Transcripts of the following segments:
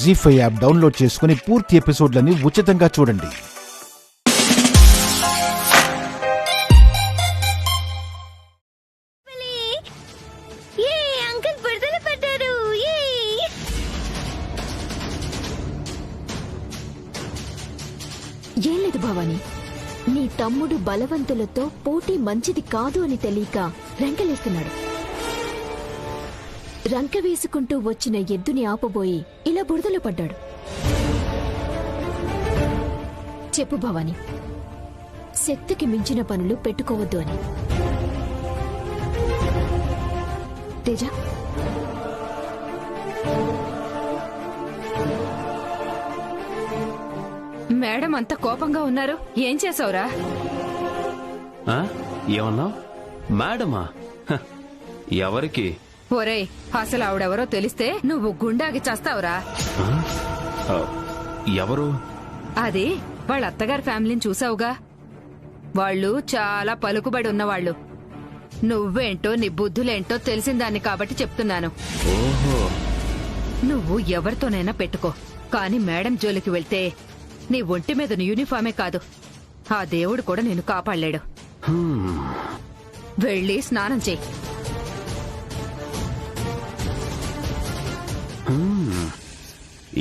జీ5 app download చేసుకుని పూర్తి ఎపిసోడ్లని ఉచితంగా చూడండి. ఏం లేదు భవాని, నీ తమ్ముడు బలవంతులతో పోటీ మంచిది కాదు అని తెలియక రంకెలేస్తున్నాడు. రంక వేసుకుంటూ వచ్చిన ఎద్దుని ఆపబోయి ఇలా బురదలో పడ్డాడు. చెప్పు భవాని, శక్తికి మించిన పనులు పెట్టుకోవద్దు అని. తేజ, మేడం అంత కోపంగా ఉన్నారు, ఏం చేసావురా? ఏమన్నావు? మేడమా? ఎవరికి? ఒరేయ్, అసలు ఆవిడెవరో తెలిస్తే నువ్వు గుండాకి చేస్తావురా. ఎవరు? అది వాళ్ళ అత్తగారి ఫ్యామిలీని చూసావుగా, వాళ్ళు చాలా పలుకుబడి ఉన్నవాళ్లు. నువ్వేంటో నీ బుద్ధులేంటో తెలిసిందాన్ని కాబట్టి చెప్తున్నాను. ఓహో, నువ్వు ఎవరితోనైనా పెట్టుకో, కాని మేడం జోలికి వెళ్తే నీ ఒంటి మీద యూనిఫామే కాదు, ఆ దేవుడు కూడా నేను కాపాడలేడు. వెళ్ళి స్నానం చెయ్యి.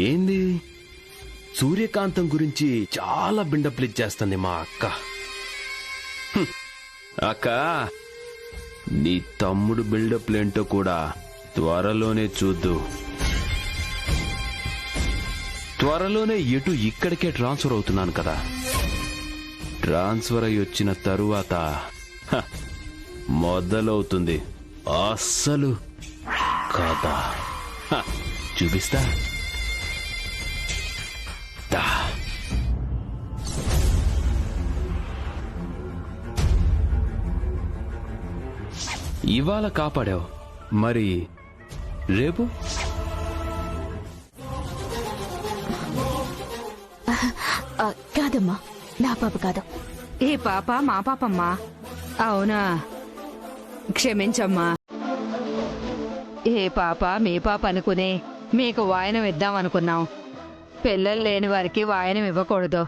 ఏంది? సూర్యకాంతం గురించి చాలా బిల్డప్లు ఇచ్చేస్తుంది మా అక్క. అక్క, నీ తమ్ముడు బిల్డప్లేంటో కూడా త్వరలోనే చూద్దు. త్వరలోనే ఎటు ఇక్కడికే ట్రాన్స్ఫర్ అవుతున్నాను కదా. ట్రాన్స్ఫర్ అయి వచ్చిన తరువాత మొదలవుతుంది అస్సలు కథ. చూపిస్తా. ఇవాళ కాపాడావు, మరి రేపు? కాదమ్మా, నా పాప కాదు. ఈ పాప మా పాపమ్మా. అవునా, క్షమించమ్మా. ఏ పాప మీ పాప అనుకునే మీకు వాయనం ఇద్దామనుకున్నాం. పిల్లలు లేని వారికి వాయనం ఇవ్వకూడదు.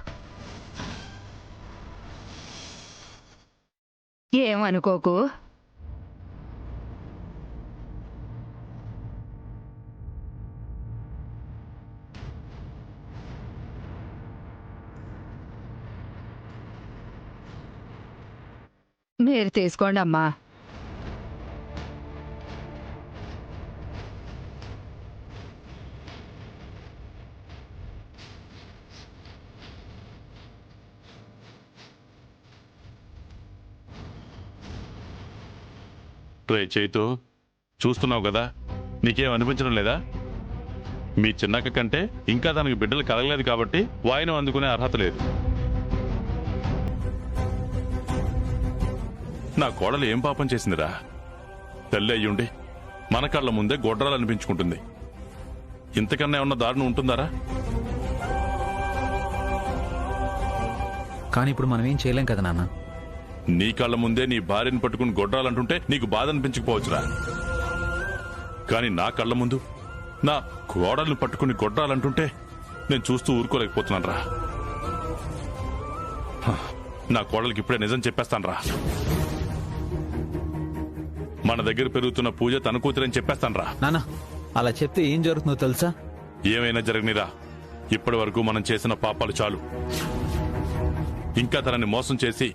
ఏమనుకోకు. మీరు తీసుకోండి అమ్మా. రే చైతు, చూస్తున్నావు కదా, నీకేం అనిపించడం లేదా? మీ చిన్నక్క కంటే ఇంకా తనకి బిడ్డలు కలగలేదు కాబట్టి వాయినం అందుకునే అర్హత లేదు. నా కోడలు ఏం పాపం చేసిందిరా? తల్లి అయ్యుండి మన కళ్ళ ముందే గొడ్రాలు అనిపించుకుంటుంది. ఇంతకన్నా ఏమన్నా దారుణం ఉంటుందారా? కానీ ఇప్పుడు మనం ఏం చేయలేం కదా నాన్న. నీ కళ్ళ ముందే నీ భార్యను పట్టుకుని గొడ్రాలంటుంటే నీకు బాధ అనిపించకపోవచ్చురా, కానీ నా కళ్ళ ముందు నా కోడల్ని పట్టుకుని గొడ్రాలంటుంటే నేను చూస్తూ ఊరుకోలేకపోతున్నాను రా. నా కోడలికి ఇప్పుడే నిజం చెప్పేస్తాను రా. మన దగ్గర పెరుగుతున్న పూజ తన కూతురని చెప్పేస్తాను రా. నాన్న, అలా చెప్తే ఏం జరుగుతుందో తెలుసా? ఏమైనా జరగనిరా, ఇప్పటి వరకు మనం చేసిన పాపాలు చాలు. ఇంకా తనని మోసం చేసి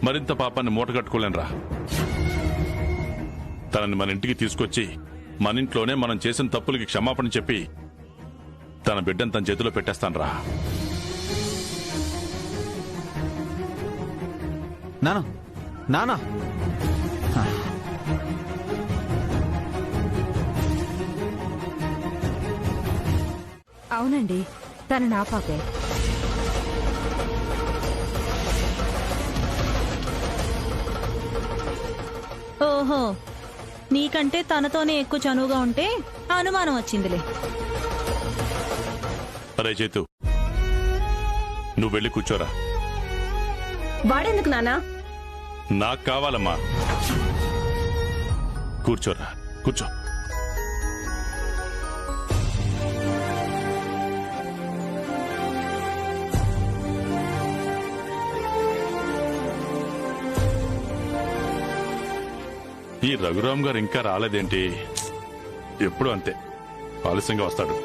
మరింత పాపాన్ని మూటగట్టుకోలేనురా. తనని మన ఇంటికి తీసుకొచ్చి మన ఇంట్లోనే మనం చేసిన తప్పులకి క్షమాపణ చెప్పి తన బిడ్డను తన చేతిలో పెట్టేస్తానురా. నాన్న, నాన్న, అవునండి, తను నా పాపే. ఓహో, నీకంటే తనతోనే ఎక్కువ చనువుగా ఉంటే అనుమానం వచ్చిందిలే. అరే చేతు, నువ్వు వెళ్ళి కూర్చోరా. వాడెందుకు నానా? నాకు కావాలమ్మా. కూర్చోరా, కూర్చో. ఈ రఘురామ్ గారు ఇంకా రాలేదేంటి? ఎప్పుడు అంతే, ఆలస్యంగా వస్తాడు.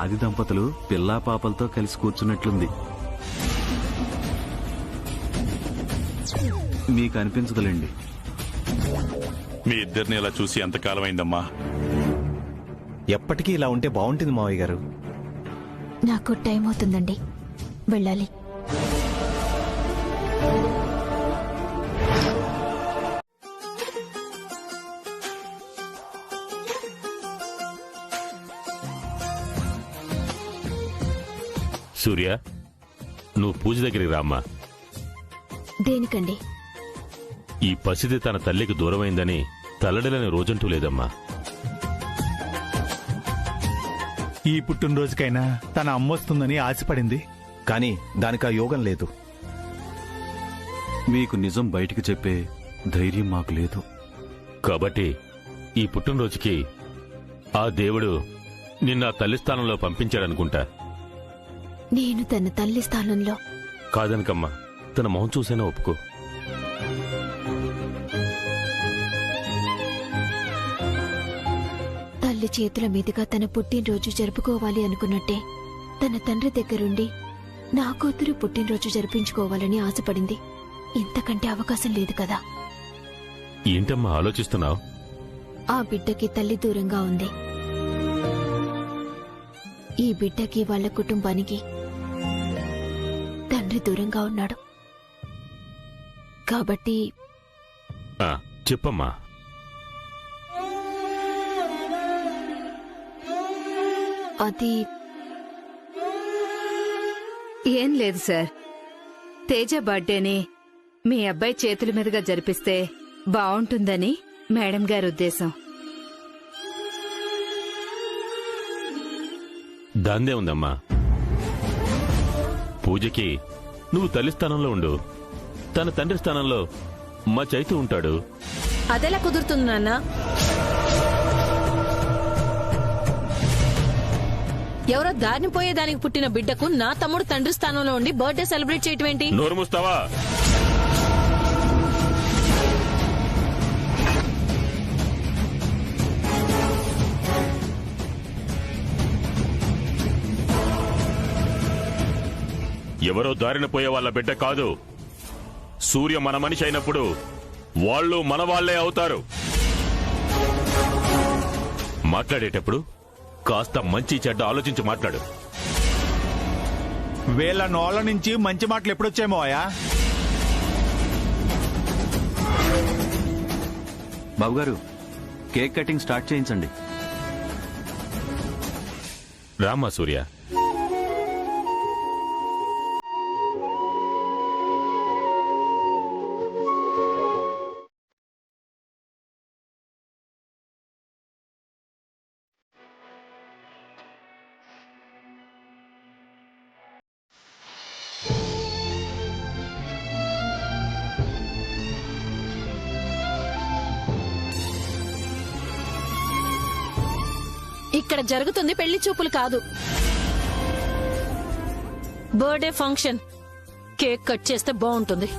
ఆది దంపతులు పిల్లా పాపలతో కలిసి కూర్చున్నట్లుంది. మీకు అనిపించదులేండి. మీ ఇద్దరిని ఇలా చూసి ఎంతకాలం అయిందమ్మా? ఎప్పటికీ ఇలా ఉంటే బాగుంటుంది మావయ్య గారు. నాకు టైం అవుతుందండి, వెళ్ళాలి. సూర్య, నువ్వు పూజ దగ్గరికి రామ్మా. దేనికండి? ఈ పసిది తన తల్లికి దూరమైందని తల్లడిలని రోజంటూ లేదమ్మా. ఈ పుట్టినరోజుకైనా తన అమ్మొస్తుందని ఆశపడింది. కానీ దానికి ఆ యోగం లేదు. మీకు నిజం బయటికి చెప్పే ధైర్యం మాకు లేదు. కాబట్టి ఈ పుట్టినరోజుకి ఆ దేవుడు నిన్న తల్లి స్థానంలో పంపించాడనుకుంటా. నేను తన తల్లి స్థానంలో కాదనకమ్మా, తన మొహం చూసైనా ఒప్పుకో. తల్లి చేతుల మీదుగా తన పుట్టినరోజు జరుపుకోవాలి అనుకున్నట్టే తన తండ్రి దగ్గరుండి నా కూతురు పుట్టినరోజు జరిపించుకోవాలని ఆశపడింది. ఇంతకంటే అవకాశం లేదు కదా. ఏంటమ్మా ఆలోచిస్తున్నావు? ఆ బిడ్డకి తల్లి దూరంగా ఉంది. ఈ బిడ్డకి వాళ్ళ కుటుంబానికి తండ్రి దూరంగా ఉన్నాడు. కాబట్టి చెప్పమ్మా. అది ఏం లేదు సార్, తేజ బర్త్డేని మీ అబ్బాయి చేతుల మీదుగా జరిపిస్తే బావుంటుందని మేడం గారి ఉద్దేశం. దాందే ఉందమ్మా. పూజకి నువ్వు తల్లి స్థానంలో ఉండు, తన తండ్రి స్థానంలో మా చైతు ఉంటాడు. అదెలా కుదురుతుంది నాన్న? ఎవరో దారిని పోయేదానికి పుట్టిన బిడ్డకు నా తమ్ముడు తండ్రి స్థానంలో ఉండి బర్త్డే సెలబ్రేట్ చేయటం ఏంటి? నోరు మూస్తావా? ఎవరో దారిన పోయే వాళ్ళ బిడ్డ కాదు. సూర్య మన మనిషి అయినప్పుడు వాళ్ళు మన వాళ్లే అవుతారు. మాట్లాడేటప్పుడు కాస్త మంచి చెడ్డ ఆలోచించి మాట్లాడు. వీళ్ళ నోళ్ళ నుంచి మంచి మాటలు ఎప్పుడొచ్చామో ఆయా? బాబుగారు, కేక్ కటింగ్ స్టార్ట్ చేయించండి. రామ్మా సూర్య. ఇక్కడ జరుగుతుంది పెళ్లి చూపులు కాదు, బర్త్డే ఫంక్షన్. కేక్ కట్ చేస్తే బాగుంటుంది.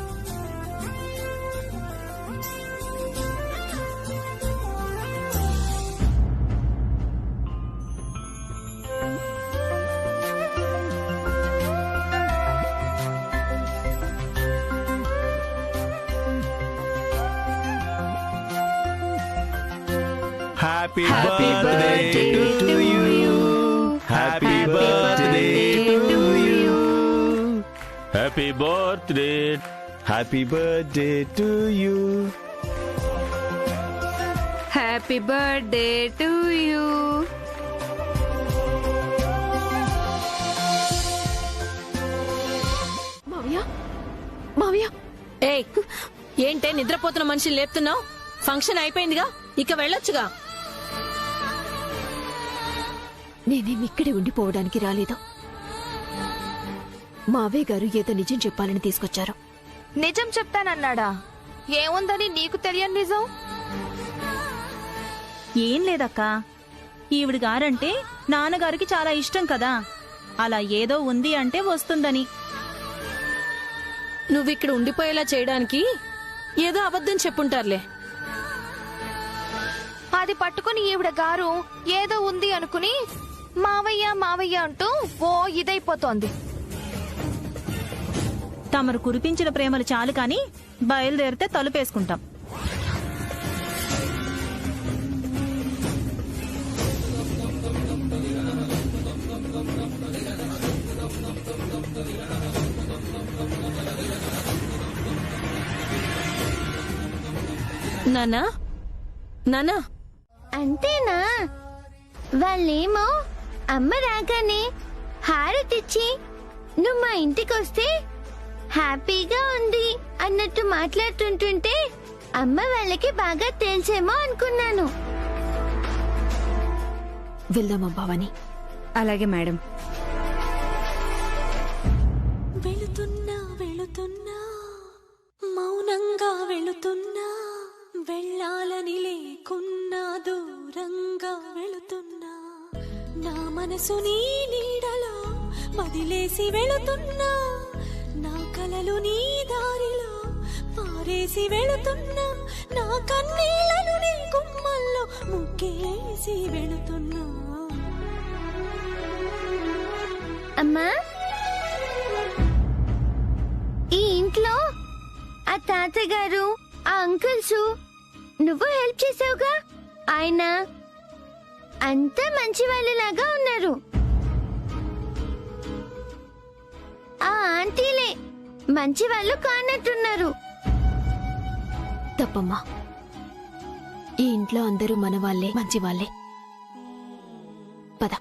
Happy birthday to you. Happy birthday to you. Happy birthday. Happy birthday to you. Happy birthday to you. మావయ్య మావయ్య ఏయ్, ఏంటే నిద్రపోతున్న మనిషిని లేపుతున్నావు? ఫంక్షన్ అయిపోయిందిగా, ఇక వెళ్ళొచ్చుగా. నేనేం ఇక్కడే ఉండిపోవడానికి రాలేదు. మావయ్య గారు ఏదో నిజం చెప్పాలని తీసుకొచ్చారు. నిజం చెప్తానన్నాడా? ఏముందని నీకు తెలియని నిజం? ఏం లేదక్కా, ఈవిడ గారంటే నాన్నగారికి చాలా ఇష్టం కదా, అలా ఏదో ఉంది అంటే వస్తుందని. నువ్విక్కడ ఉండిపోయేలా చేయడానికి ఏదో అబద్ధం చెప్పుంటారులే. అది పట్టుకుని ఈవిడ గారు ఏదో ఉంది అనుకుని మావయ్య మావయ్య అంటూ ఓ ఇదైపోతోంది. తమరు కురిపించిన ప్రేమలు చాలు కాని బయలుదేరితే తలుపేసుకుంటాం. నానా నానా, అంతేనా? వాళ్ళేమో అమ్మ రాగానే హారతిచ్చి నువ్వు మా ఇంటికొస్తే హ్యాపీగా ఉంది అన్నట్టు మాట్లాడుతుంటుంటే అమ్మ వాళ్ళకి బాగా తెలిసేమో అనుకున్నాను. వెళ్దామా భవాని? అలాగే మేడం. వెళుతున్నా వెళుతున్నా మౌనంగా వెళుతున్నా, వెళ్ళాలని లేకున్నా దూరంగా వెళుతున్నా, నా మనసు నీ నీడలో వదిలేసి వెళుతున్నా, నా కలలు నీ దారిలో పారేసి వెళుతున్నా, నా కన్నీళ్లను నీ గుమ్మల్లో ముగ్గేసి వెళుతున్నా. అమ్మా, ఈ ఇంట్లో ఆ తాతగారు ఆ అంకుల్స్ నువ్వు హెల్ప్ చేసావుగా, ఆయన అంతా మంచి వాళ్ళలాగా ఉన్నారు. ఆ ఆంటీలే మంచి వాళ్ళు కానట్టున్నారు. తప్పమ్మా, ఈ ఇంట్లో అందరూ మన వాళ్ళే, మంచి వాళ్ళే. పద.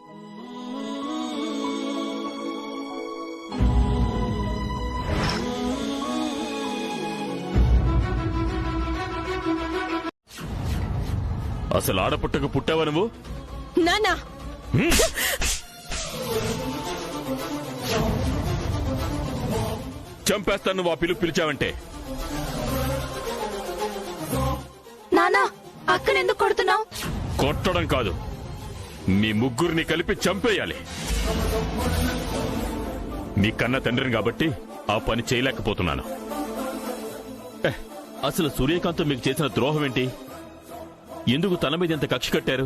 అసలు ఆడపుట్టకు పుట్టావా నువ్వు? నానా, చంపేస్తాను నువ్వు ఆ పిలిచావంటే. నానా, అక్కడెందుకు కొడుతున్నావు? కొట్టడం కాదు, మీ ముగ్గురిని కలిపి చంపేయాలి. మీ కన్న తండ్రిని కాబట్టి ఆ పని చేయలేకపోతున్నాను. అసలు సూర్యకాంత్ మీకు చేసిన ద్రోహం ఏంటి? ఎందుకు తన మీద ఎంత కక్ష కట్టారు?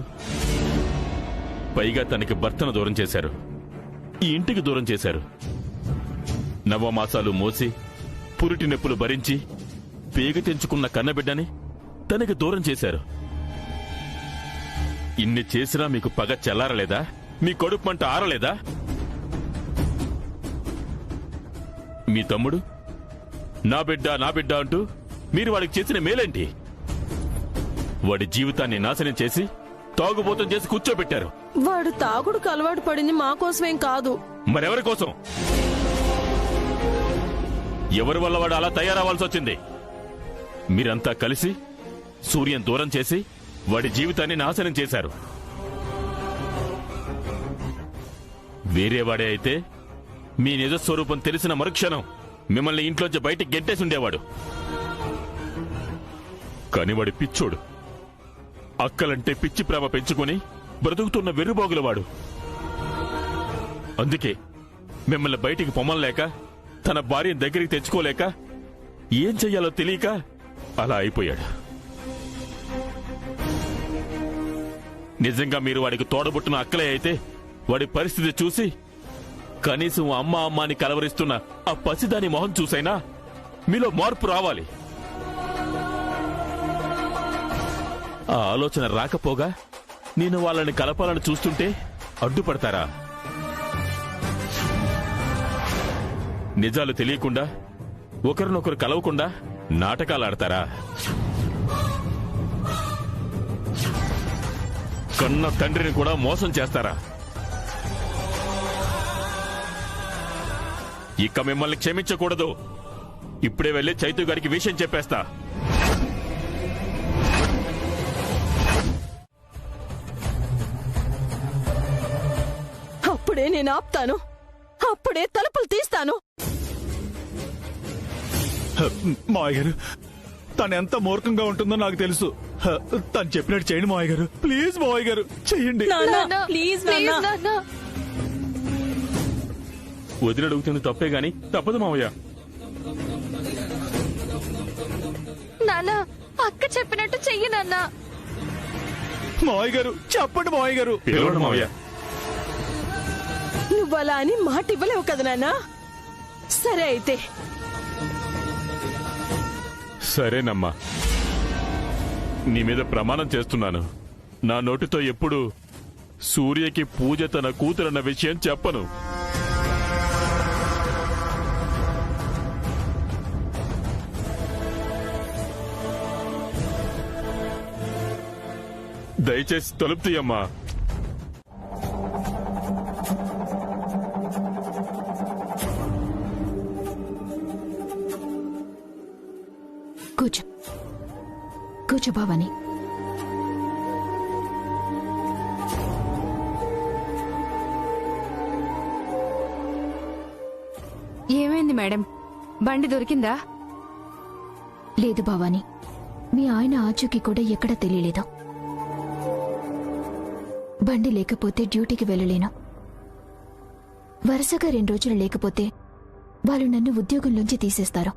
పైగా తనకి భర్తను దూరం చేశారు, ఈ ఇంటికి దూరం చేశారు. నవమాసాలు మోసి పురిటి నొప్పులు భరించి పేగ తెంచుకున్న కన్నబిడ్డని తనకి దూరం చేశారు. ఇన్ని చేసినా మీకు పగ చల్లారలేదా? మీ కడుపు మంట ఆరలేదా? మీ తమ్ముడు నా బిడ్డ అంటూ మీరు వాడికి చేసిన మేలేంటి? వాడి జీవితాన్ని నాశనం చేసి తాగుబోతం చేసి కూర్చోబెట్టారు. వాడు తాగుడుకు అలవాటు పడింది మా కోసమేం కాదు. మరెవరి కోసం? ఎవరి వల్ల వాడు అలా తయారవ్వాల్సి వచ్చింది? మీరంతా కలిసి సూర్యం దూరం చేసి వాడి జీవితాన్ని నాశనం చేశారు. వేరేవాడే అయితే మీ నిజస్వరూపం తెలిసిన మరుక్షణం మిమ్మల్ని ఇంట్లోంచి బయటికి గెంటేసి ఉండేవాడు. కాని వాడి పిచ్చోడు, అక్కలంటే పిచ్చి ప్రేమ పెంచుకుని బ్రతుకుతున్న వెర్రుబాగులవాడు. అందుకే మిమ్మల్ని బయటికి పొమ్మలేక, తన భార్యను దగ్గరికి తెచ్చుకోలేక, ఏం చెయ్యాలో తెలియక అలా అయిపోయాడు. నిజంగా మీరు వాడికి తోడబుట్టిన అక్కలే అయితే వాడి పరిస్థితి చూసి కనీసం అమ్మ అని కలవరిస్తున్న ఆ పసిదాని మొహం చూసైనా మీలో మార్పు రావాలి. ఆ ఆలోచన రాకపోగా నేను వాళ్ళని కలపాలని చూస్తుంటే ఒకరినొకరు కలవకుండా నాటకాలు ఆడతారా? కన్న తండ్రిని కూడా మోసం చేస్తారా? ఇక మిమ్మల్ని క్షమించకూడదు. ఇప్పుడే వెళ్ళి చైతు గారికి విషయం చెప్పేస్తా. అప్పుడే నేను ఆపుతాను, అప్పుడే తలుపులు తీస్తాను. మావయ్య గారు, తను ఎంత మూర్ఖంగా ఉంటుందో నాకు తెలుసు. తను చెప్పినట్టు చేయండి మావయ్య గారు. ప్లీజ్ మావయ్య గారు చెయ్యండి. ప్లీజ్ వదిలి అడుగుతుంది తప్పే గాని తప్పదు మావయ్య. నాన్న, అక్క చెప్పినట్టు చెయ్యి నాన్న. మావయ్య గారు చెప్పండి మావయ్య గారు. పిలవడు మావయ్య. నువ్వలా అని మాట ఇవ్వలేవు కదా నాన్న. సరే అయితే. సరేనమ్మా, నీ మీద ప్రమాణం చేస్తున్నాను. నా నోటితో ఎప్పుడు సూర్యకి పూజ తన కూతురన్న విషయం చెప్పను. దయచేసి తలుపు తీయమ్మా. కూర్చో కూర్చో భవాని. ఏమైంది మేడం? బండి దొరికిందా? లేదు భవాని, మీ ఆయన ఆచూకీ కూడా ఎక్కడా తెలియలేదు. బండి లేకపోతే డ్యూటీకి వెళ్ళలేను. వరుసగా 2 రోజులు లేకపోతే వాళ్ళు నన్ను ఉద్యోగంలోంచి తీసేస్తారు.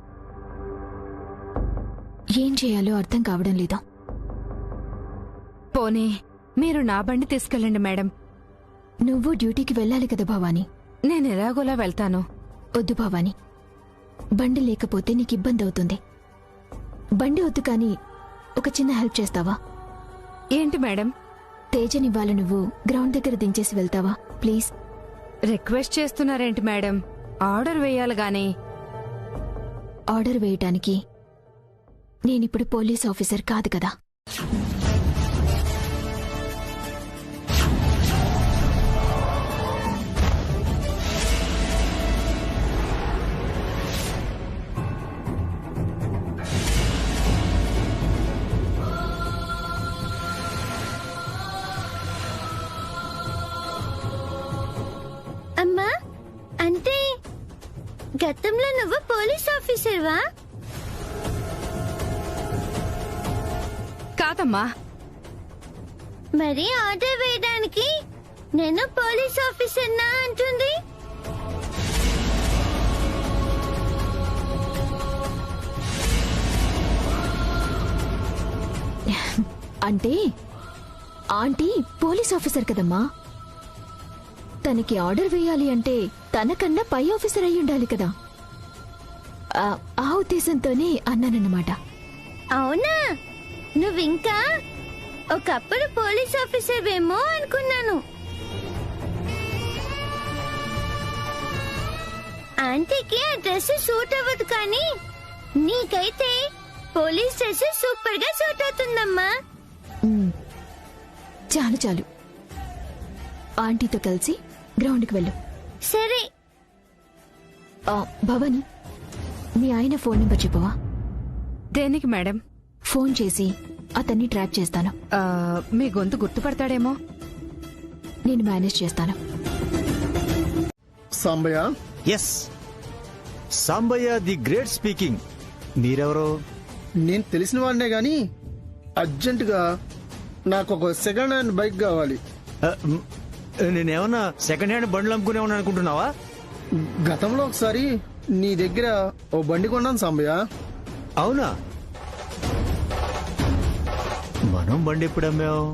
ఏం చేయాలో అర్థం కావడం లేదా. పోనీ మీరు నా బండి తీసుకెళ్ళండి మేడం. నువ్వు డ్యూటీకి వెళ్ళాలి కదా భవాని. నేను ఎలాగోలా వెళ్తాను. వద్దు భవాని, బండి లేకపోతే నీకు ఇబ్బంది అవుతుంది. బండి వద్దు కానీ ఒక చిన్న హెల్ప్ చేస్తావా? ఏంటి మేడం? తేజని వాళ్ళ నువ్వు గ్రౌండ్ దగ్గర దించేసి వెళ్తావా ప్లీజ్? రిక్వెస్ట్ చేస్తున్నారేంటి మేడం? ఆర్డర్ వేయాలి గాని. ఆర్డర్ వేయటానికి నేనిప్పుడు పోలీస్ ఆఫీసర్ కాదు కదా. అమ్మా, అంటే గతంలో నువ్వు పోలీస్ ఆఫీసర్వా? కాదమ్మా. మరి ఆర్డర్ వేయడానికి నేను పోలీస్ ఆఫీసర్నా అంటుంది. అంటే ఆంటీ పోలీస్ ఆఫీసర్ కదమ్మా. తనకి ఆర్డర్ వేయాలి అంటే తనకన్నా పై ఆఫీసర్ అయి ఉండాలి కదా. ఆ ఉద్దేశంతోనే అన్నానన్నమాట. అవునా? నువ్వింకా ఒకప్పుడు పోలీస్ ఆఫీసర్ వేమో అనుకున్నాను. ఆంటీకి ఆ డ్రెస్ సూట్ అవ్వదు కానీ నీకైతే పోలీస్ డ్రెస్ సూపర్ గా సూట్ అవుతుందమ్మా. చాలు చాలు, ఆంటీతో కలిసి గ్రౌండ్కి వెళ్ళు. సరే. భవాని, మీ ఆయన ఫోన్ నెంబర్ చెప్పవా? దేనికి మేడం? ఫోన్ చేసి అతన్ని ట్రాప్ చేస్తాను. మీ గొంతు గుర్తుపడతాడేమో. నేను మేనేజ్ చేస్తాను. Sambayya. Yes, Sambayya the great speaking. మీరెవరో? నేను తెలిసిన వాడినే గాని అర్జెంటుగా నాకు ఒక సెకండ్ హ్యాండ్ బైక్ కావాలి. నేనేమన్నా సెకండ్ హ్యాండ్ బండ్లు అమ్ముకునేమని అనుకుంటున్నావా? గతంలో ఒకసారి నీ దగ్గర ఓ బండి కొన్నాను సాంబయ్య. అవునా? మనం బండి ఎప్పుడు అమ్మావు?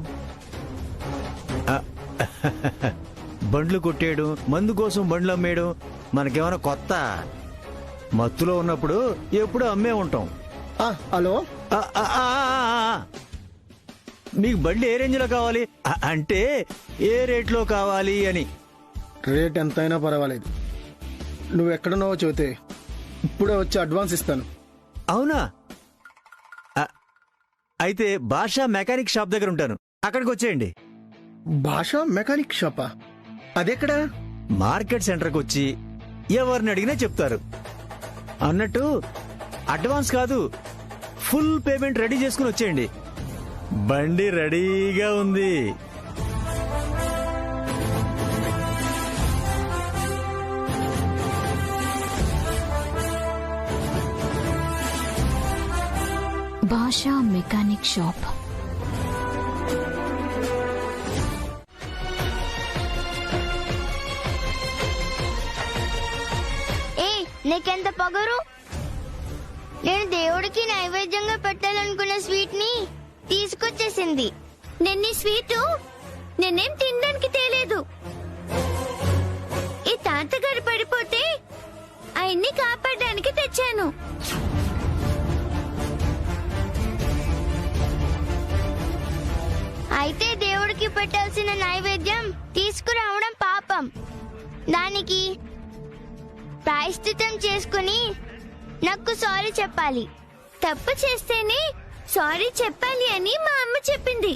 బండ్లు కొట్టేయడం, మందు కోసం బండ్లు అమ్మేయడం మనకేమైనా కొత్త? మత్తులో ఉన్నప్పుడు ఎప్పుడు అమ్మే ఉంటాం. హలో, మీకు బండి ఏ రేంజ్ లో కావాలి? అంటే ఏ రేట్లో కావాలి అని. రేట్ ఎంతైనా పర్వాలేదు, నువ్వు ఎక్కడున్నావో చెబితే ఇప్పుడే వచ్చి అడ్వాన్స్ ఇస్తాను. అవునా? అయితే భాష మెకానిక్ షాప్ దగ్గర ఉంటాను, అక్కడికి వచ్చేయండి. భాష మెకానిక్ షాపా? అదెక్కడా? మార్కెట్ సెంటర్కి వచ్చి ఎవరిని అడిగినా చెప్తారు. అన్నట్టు అడ్వాన్స్ కాదు, ఫుల్ పేమెంట్ రెడీ చేసుకుని వచ్చేయండి. బండి రెడీగా ఉంది. భాషా మెకానిక్ షాప్. నీకెంత పొగరు? నేను దేవుడికి నైవేద్యంగా పెట్టాలనుకున్న స్వీట్ ని తీసుకొచ్చేసింది. నేను స్వీటు నేనేం తినడానికి తేలేదు. ఈ తాతగారు పడిపోతే ఆయన్ని కాపాడడానికి తెచ్చాను. అయితే దేవుడికి పెట్టాల్సిన నైవేద్యం తీసుకురావడం పాపం. దానికి ప్రాయశ్చిత్తం చేసుకుని నాకు సారీ చెప్పాలి. తప్పు చేస్తేనే సారీ చెప్పాలి అని మా అమ్మ చెప్పింది.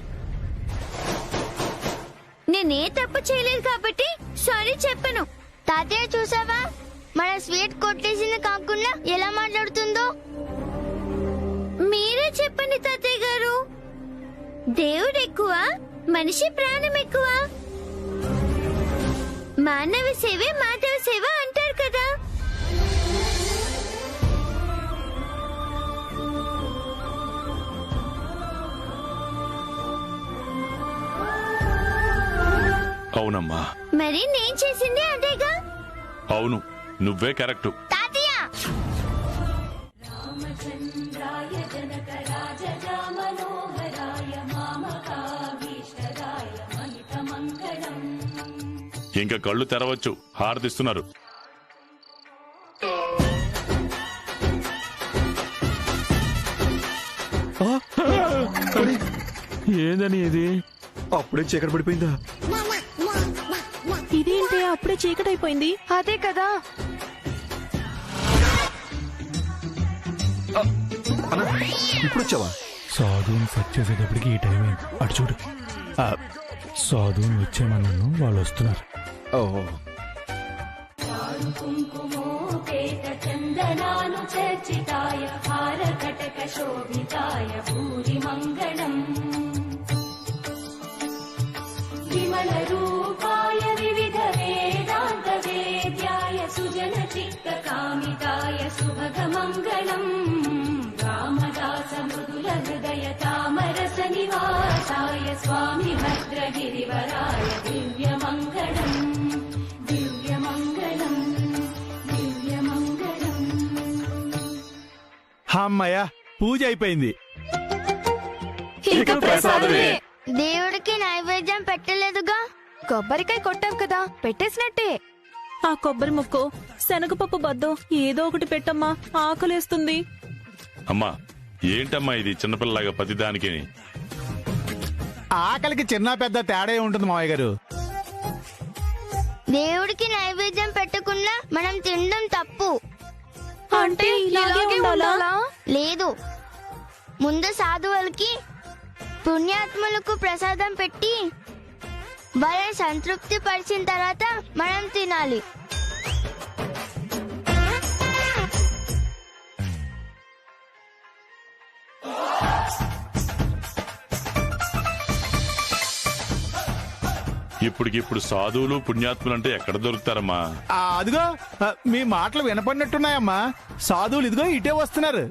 నేనే తప్పు చేయలేదు కాబట్టి సారీ చెప్పను. తాతయ్య చూసావా, మన స్వీట్ కొట్టేసింది కాకుండా ఎలా మాట్లాడుతుందో? మీరే చెప్పండి తాతయ్య గారు, దేవుడు ఎక్కువ, మనిషి ప్రాణం ఎక్కువ? మానవ సేవే మాధవ సేవ అంటారు కదా. అవునమ్మా. మరి నేను చేసింది అదేగా. అవును, నువ్వే కరెక్టు. తాతయ్య, ఇంకా కళ్ళు తెరవచ్చు, హారతిస్తున్నారు. ఏందని ఇది? అప్పుడే చీకటి పడిపోయిందా? ఇదేంటి అప్పుడే చీకటైపోయింది? అదే కదా. ఇప్పుడు వచ్చావా? సాధువుని సెట్ చేసేటప్పటికి ఈ టైం అయింది. అటు చూడు, సాధువుని వచ్చేమన్నాను, వాళ్ళు వస్తున్నారు. ఓహో, చర్చితాయ హారకటక శోభితాయ భూరి మంగళం విమల రూపాయ వివిధ వేదాంత వేద్యాయ సుజన చిత్త కామితాయ శుభగ మంగళం రామదాస మృదుల హృదయ తామరస నివాసాయ స్వామి భద్రగిరివరాయ దివ్య మంగళం దివ్య మంగళం దివ్య మంగళం. అమ్మయ్య, పూజ అయిపోయింది. దేవుడికి నైవేద్యం పెట్టలేదుగా. కొబ్బరికాయ కొట్టాం కదా, పెట్టేసినట్టే. ఆ కొబ్బరి ముక్కో శనగపప్పు బద్దో ఏదో ఒకటి పెట్టమ్మా, ఆకలేస్తుంది. అమ్మా, ఏంటమ్మా ఇది చిన్నపిల్లలాగా ప్రతిదానికి? ఆకలికి చిన్న పెద్ద తేడా ఉంటుంది మావయ్య గారు. దేవుడికి నైవేద్యం పెట్టకుండా మనం తినడం తప్పు. అంటే ఇలాగే ఉండాలా? లేదు, ముందు సాధువులకి పుణ్యాత్ములకు ప్రసాదం పెట్టి వాళ్ళని సంతృప్తి పరిచిన తర్వాత మనం తినాలి. ఇప్పటికిప్పుడు సాధువులు పుణ్యాత్ములు అంటే ఎక్కడ దొరుకుతారమ్మా? అదిగో మీ మాటలు వినపడినట్టున్నాయమ్మా. సాధువులు ఇదిగో ఇటే వస్తున్నారు.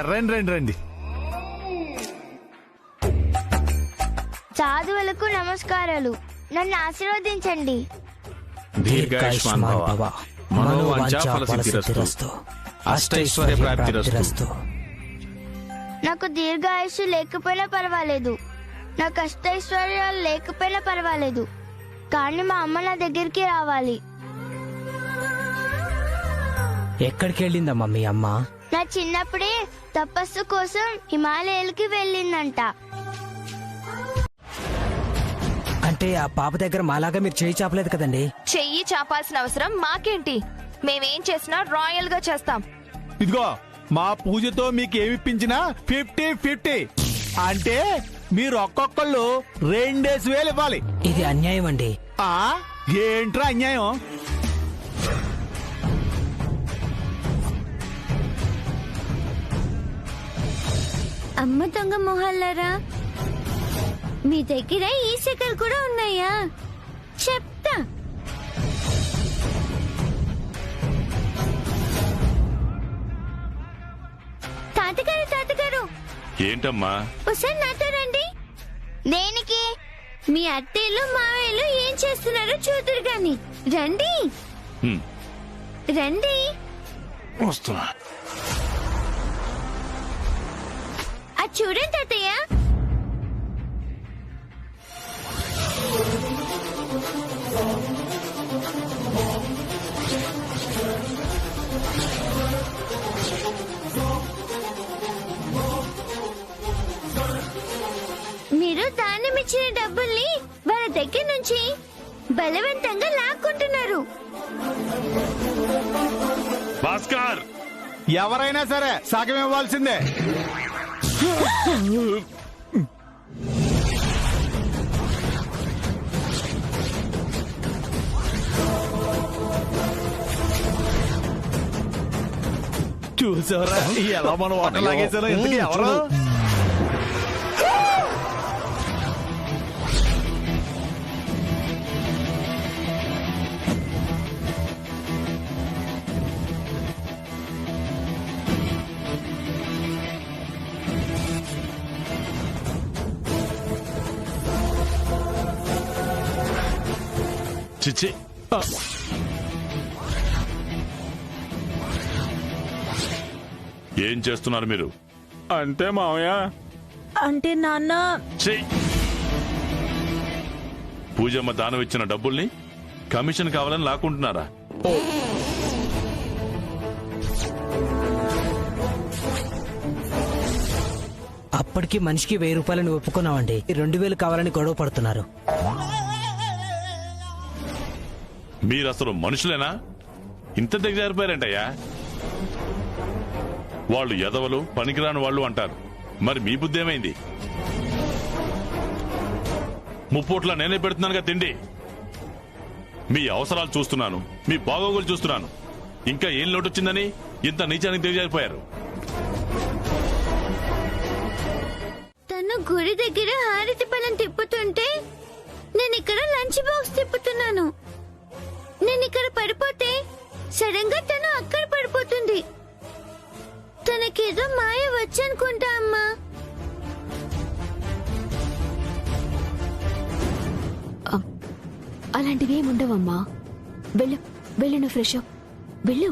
రండి రండి రండి. సాధువులకు నమస్కారాలు. నన్ను ఆశీర్వదించండి. దీర్ఘాయుష్మాన్ భవ, మనోవాంఛాఫల సిద్ధిరస్తు, అష్టైశ్వర్య ప్రాప్తిరస్తు. నాకు దీర్ఘాయుషు లేకపోయినా పర్వాలేదు, నాకు అష్టైశ్వర్యాలు లేకపోయినా పర్వాలేదు, కానీ మా అమ్మ నా దగ్గరికి రావాలి. ఎక్కడికి వెళ్ళిందమ్మా మీ అమ్మ? నా చిన్నప్పుడే తపస్సు కోసం హిమాలయాలకి వెళ్ళిందంట. అంటే ఆ పాప దగ్గర మాలాగా మీరు చేయి చాపలేదు కదండి. చెయ్యి చాపాల్సిన అవసరం మాకేంటి? మేమేం చేసినా రాయల్ గా చేస్తాం. ఇదిగో మా పూజతో మీకు ఏమిప్పించినా 50-50 అంటే మీరు ఒక్కొక్కళ్ళు 2,000 ఇవ్వాలి. ఇది అన్యాయం అండి. ఏంట్రా అన్యాయం? అమ్మ దొంగ మొహాలారా, మీ దగ్గర ఈ సెకలు కూడా ఉన్నాయా? చెప్తా. తాతగారు ఏంటమ్మా? ఒకసారి నాతో రండి. దేనికి? మీ అత్తయ్యలు మావయ్యలు ఏం చేస్తున్నారో చూదురు గాని. రండి రండి. వస్తున్నా. అది చూడండి తాతయ్య. మీరు దానం ఇచ్చిన డబ్బుల్ని వాళ్ళ దగ్గర నుంచి బలవంతంగా లాక్కుంటున్నారు. భాస్కర్, ఎవరైనా సరే సగం ఇవ్వాల్సిందే. చూసారా ఎలా మనం వాటర్ లాగేసారో? ఎందుకు ఎవరు? చిచ్చి, ఏం చేస్తున్నారు మీరు? అంటే మామయ్య, అంటే నాన్న, పూజమ్మ దానం ఇచ్చిన డబ్బుల్ని కమిషన్ కావాలని లాక్కుంటున్నారా? అప్పటికి మనిషికి 1000 రూపాయలని ఒప్పుకున్నామండి. 2000 కావాలని గొడవ పడుతున్నారు. మీరు అసలు మనుషులేనా? ఇంత దిగజారిపోయారంటయ్యా. వాళ్ళు ఎదవలు, పనికిరాని వాళ్ళు అంటారు. మరి మీ బుద్ధి ఏమైంది? ముప్పోట్లా నేనే పెడుతున్నానుగా తిండి. మీ అవసరాలు చూస్తున్నాను, మీ బాగోగులు చూస్తున్నాను. ఇంకా ఏం లోటు వచ్చిందని ఇంత నీచానికి దిగజారిపోయారు? తను గుడి దగ్గర హారతి పళ్ళం తిప్పుతుంటే నేను ఇక్కడ లంచ్ బాక్స్ తిప్పుతున్నాను. నేను ఇక్కడ పడిపోతే సడన్ గా తను అక్కడ పడిపోతుంది. తనకేదో మాయ వచ్చనుకుంటా అమ్మా. అలాంటివి ఏముండవమ్మా. వెళ్ళు వెళ్ళు, నువ్వు ఫ్రెష్ అప్ వెళ్ళు.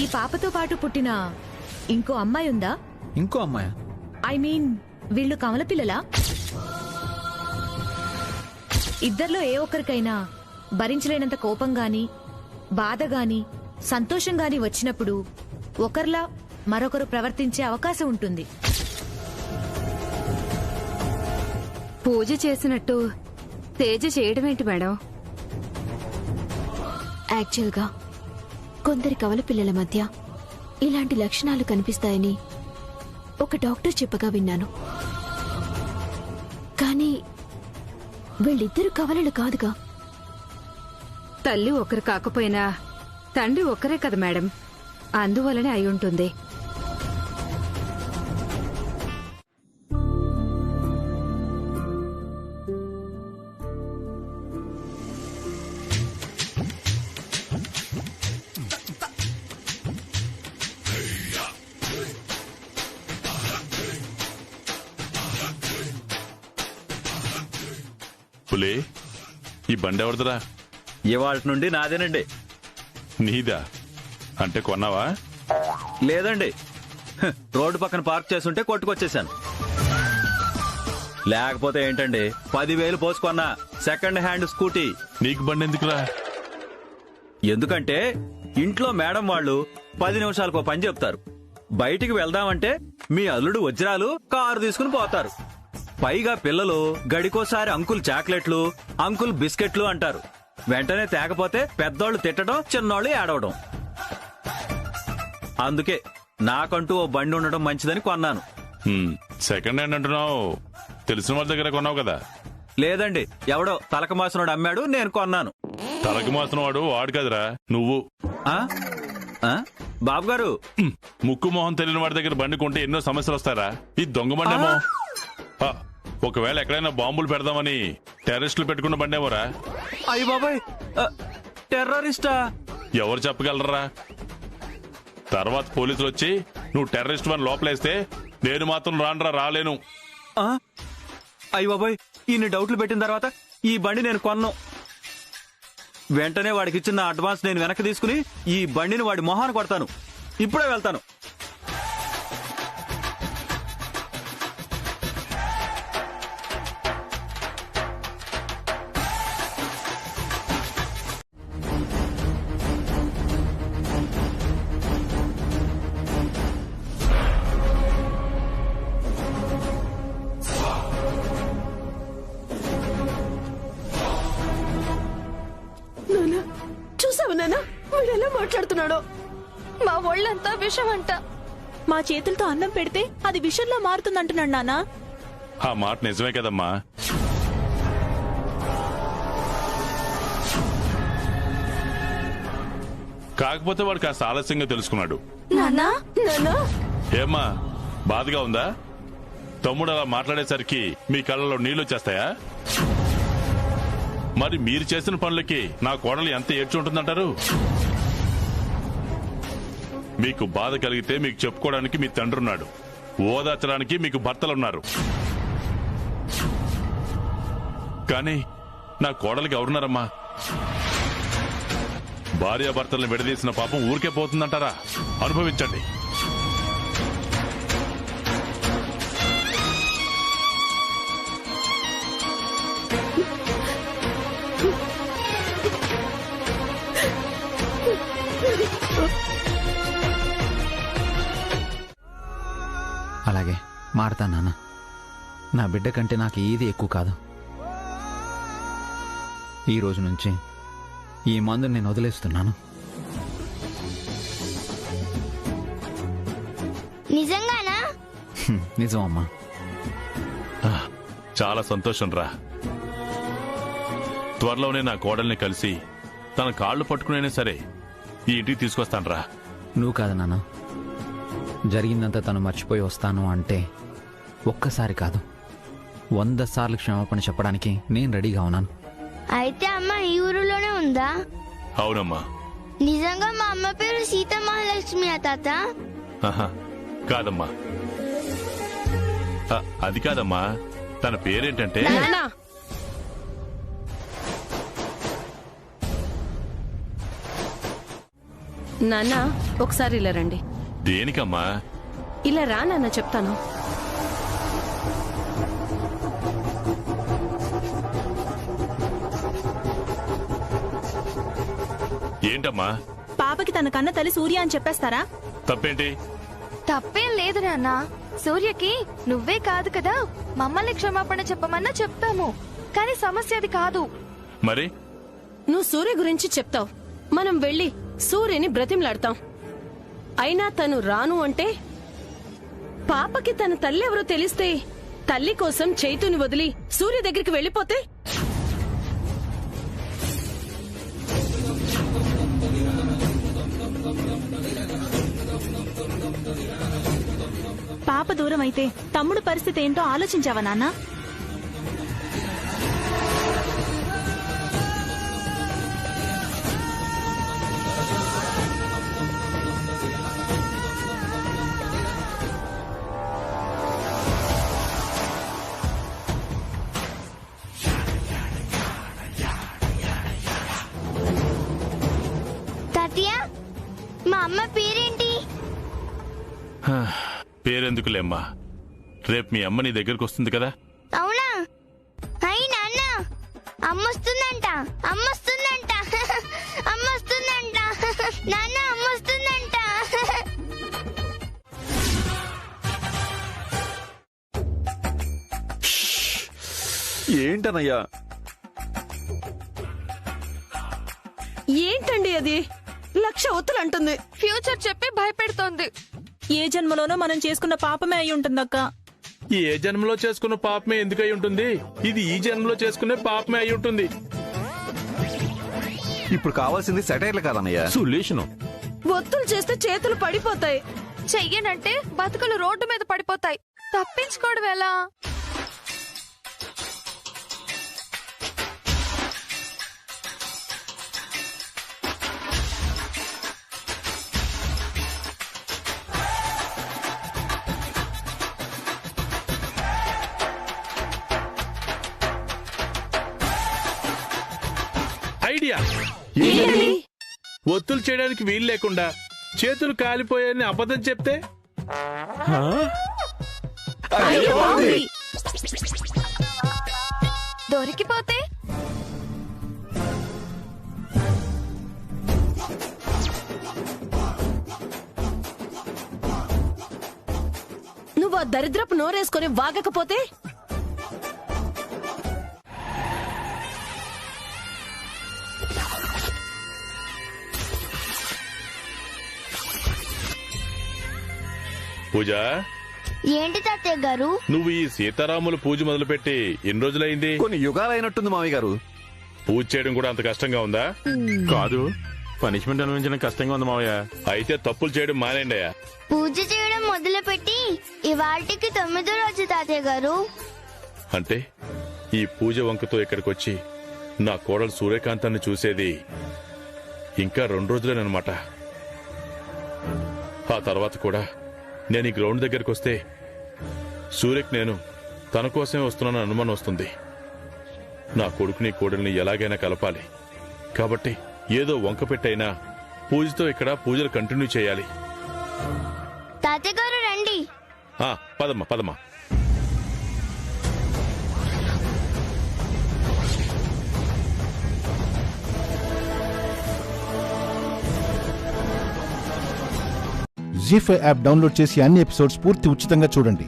ఈ పాపతో పాటు పుట్టిన ఇంకో అమ్మాయి ఉందా? ఇంకో అమ్మాయి? ఐ మీన్ వీళ్ళు కమల పిల్లలా? ఇద్దర్లో ఏ ఒక్కరికైనా భరించలేనంత కోపం గాని, బాధ గాని, సంతోషం గాని వచ్చినప్పుడు ఒకరిలా మరొకరు ప్రవర్తించే అవకాశం ఉంటుంది. పూజ చేసినట్టు తేజ చేయడమేంటి మేడం? యాక్చువల్గా కొందరి కవల పిల్లల మధ్య ఇలాంటి లక్షణాలు కనిపిస్తాయని ఒక డాక్టర్ చెప్పగా విన్నాను. కానీ వీళ్ళిద్దరు కవలలు కాదుగా. తల్లి ఒకరు కాకపోయినా తండ్రి ఒక్కరే కదా మేడం, అందువలనే అయి ఉంటుంది. పులే, ఈ బండి ఎవరిదిరా? ఇవాళ నుండి నాదేనండి. నీదా? అంటే కొన్నావా? లేదండి, రోడ్డు పక్కన పార్క్ చేస్తుంటే కొట్టుకొచ్చేసాను. లేకపోతే ఏంటండి, 10,000 పోసుకున్నా సెకండ్ హ్యాండ్ స్కూటీ. నీకు బండి ఎందుకురా? ఎందుకంటే ఇంట్లో మేడం వాళ్ళు 10 నిమిషాలకు పని చెప్తారు. బయటికి వెళ్దామంటే మీ అల్లుడు వజ్రాలు కారు తీసుకుని పోతారు. పైగా పిల్లలు గడికోసారి అంకుల్ చాక్లెట్లు, అంకుల్ బిస్కెట్లు అంటారు. వెంటనే తేకపోతే పెద్దోళ్ళు తిట్టడం, చిన్నోళ్ళు ఏడవడం. అందుకే నాకంటూ ఓ బండి ఉండడం మంచిదని కొన్నాను. సెకండ్ హ్యాండ్ అంటున్నావు, తెలిసిన వాళ్ళ దగ్గర కొన్నావు కదా? లేదండి, ఎవడో తలక మాసినోడు అమ్మాడు, నేను కొన్నాను. తలకి మాసిన వాడు వాడు కదరా, నువ్వు. బాబు గారు, ముక్కు మొహం తెలియని వాడి దగ్గర బండి కొంటే ఎన్నో సమస్యలు వస్తారా? ఈ దొంగ బండేమో. ఒకవేళ ఎక్కడైనా బాంబులు పెడదామని టెర్రరిస్టులు పెట్టుకున్న బండేమోరా? అయ్య బాబాయ్, టెర్రరిస్టా? ఎవరు చెప్పగలరా? తర్వాత పోలీసులు వచ్చి నువ్వు టెర్రరిస్ట్ అని లోపలేస్తే నేను మాత్రం రాలేను. అయ్య బాబాయ్, ఇన్ని డౌట్లు పెట్టిన తర్వాత ఈ బండి నేను కొన్నాను. వెంటనే వాడికి ఇచ్చిన అడ్వాన్స్ నేను వెనక్కి తీసుకుని ఈ బండిని వాడి మొహాన్ని కొడతాను. ఇప్పుడే వెళ్తాను. చూసావు నాన్న, వీడు ఎలా మాట్లాడుతున్నాడో. మా ఒళ్ళంతా విషం అంట. మా చేతులతో అన్నం పెడితే అది విషంలో మారుతుందంటున్నాడు నాన్న. ఆ మాట నిజమే కదమ్మా. కాకపోతే వాడు కాస్త ఆలస్యంగా తెలుసుకున్నాడు. ఏమ్మా, బాధగా ఉందా? తమ్ముడు అలా మాట్లాడేసరికి మీ కళ్ళలో నీళ్లు వచ్చేస్తాయా? మరి మీరు చేసిన పనులకి నా కోడలు ఎంత ఏడ్చుంటుందంటారు? మీకు బాధ కలిగితే మీకు చెప్పుకోవడానికి మీ తండ్రి ఉన్నాడు, ఓదార్చడానికి మీకు భర్తలున్నారు. కానీ నా కోడలికి ఎవరున్నారమ్మా? భార్యాభర్తలను విడదీసిన పాపం ఊరికే పోతుందంటారా? అనుభవించండి. అలాగే మారతా నాన్న. నా బిడ్డ కంటే నాకు ఏది ఎక్కువ కాదు. ఈ రోజు నుంచి ఈ మందుని నేను వదిలేస్తున్నాను. నిజంగానా? నిజం అమ్మా. చాలా సంతోషం రా. త్వరలోనే నా కోడల్ని కలిసి తన కాళ్ళు పట్టుకునైనా సరే ఈ ఇంటికి తీసుకొస్తాను రా. నువ్వు కాదు నాన్న, జరిగిందంతా తను మర్చిపోయి వస్తాను అంటే ఒక్కసారి కాదు 100 సార్లు క్షమాపణ చెప్పడానికి నేను రెడీగా ఉన్నాను. అయితే అమ్మ ఈ ఊరిలోనే ఉందా? అవునమ్మా. నిజంగా మా అమ్మ పేరు సీతా మహాలక్ష్మి తాత? కాదమ్మా, అది కాదమ్మా. తన పేరేంటంటే నాన్న, ఒకసారి ఇలా రండి. దేనికమ్మా? ఇలా రా నాన్న, చెప్తాను. ఏంటమ్మా? పాపకి తన కన్న తల్లి సూర్య అని చెప్పేస్తారా? తప్పేంటి? తప్పేం లేదు నాన్న. సూర్యకి నువ్వే కాదు కదా మమ్మల్ని క్షమాపణ చెప్పమన్నా చెప్తాము. కానీ సమస్య అది కాదు. మరి నువ్వు సూర్య గురించి చెప్తావు, మనం వెళ్ళి సూర్యని బ్రతిమలాడతాం. అయినా తను రాను అంటే పాపకి తన తల్లి ఎవరో తెలిస్తే, తల్లి కోసం చైతుని వదిలి సూర్య దగ్గరికి వెళ్ళిపోతే పాప దూరం అయితే తమ్ముడు పరిస్థితి ఏంటో ఆలోచించావా నాన్న? అమ్మ పేరేంటి? పేరెందుకులేమ్మా, రేపు మీ అమ్మ నీ దగ్గరకు వస్తుంది కదా. అవునా? అయ్యి నాన్న, అమ్మొస్తుందంట, అమ్మొస్తుందంట, అమ్మొస్తుందంట, నాన్న అమ్మొస్తుందంట. ఏంటనయ్యా? ఏంటండి అది? 1,00,000 ఒత్తులు అంటుంది. ఫ్యూచర్ చెప్పి భయపెడుతోంది. ఏ జన్మలోనో మనం చేసుకున్న పాపమే అయి ఉంటుందక్క. ఏ జన్మలో చేసుకున్న పాపమే ఎందుకై ఉంటుంది? ఇది ఈ జన్మలో చేసుకునే పాపమే అయి ఉంటుంది. ఇప్పుడు కావాల్సింది సెటైర్లు కాదన్నయ్యా, సొల్యూషన్. ఒత్తులు చేస్తే చేతులు పడిపోతాయి. చెయ్యనంటే బతుకులు రోడ్డు మీద పడిపోతాయి. తప్పించుకోవడం ఎలా? ఐడియా! ఒత్తులు చేయడానికి వీలు లేకుండా చేతులు కాలిపోయాయని అబద్ధం చెప్తే దొరికిపోతే నువ్వు ఆ దరిద్రపు నోరేసుకొని వాగకపోతే పూజ, ఏంటి తాతయ్య గారు? నువ్వు ఈ సీతారాముల పూజ మొదలుపెట్టి ఎన్ని రోజులైంది? కొన్ని యుగాలైనట్టుంది మామయ్య గారు. పూజ చేయడం కూడా అంత కష్టంగా ఉందా? కాదు, పనిష్మెంట్ అనుభవించడం కష్టంగా ఉంది మావయ్య. అయితే తప్పులు చేయడం మానేయండి అయ్యా. పూజ చేయడం మొదలుపెట్టి ఇవాళకి 9వ రోజు తాతయ్య గారు. అంటే ఈ పూజ వంకతో ఇక్కడికొచ్చి నా కోడలు సూర్యకాంతాన్ని చూసేది ఇంకా 2 రోజులేనమాట. ఆ తర్వాత కూడా నేను ఈ గ్రౌండ్ దగ్గరికి వస్తే సూర్యకి నేను తన కోసమే వస్తున్నానని అనుమానం వస్తుంది. నా కొడుకుని కోడల్ని ఎలాగైనా కలపాలి. కాబట్టి ఏదో వంక పెట్టైనా పూజతో ఇక్కడ పూజలు కంటిన్యూ చేయాలి. తాతయ్య గారు రండి. పదమ్మా పదమ్మా. జీ5 యాప్ డౌన్లోడ్ చేసి అన్ని ఎపిసోడ్స్ పూర్తి ఉచితంగా చూడండి.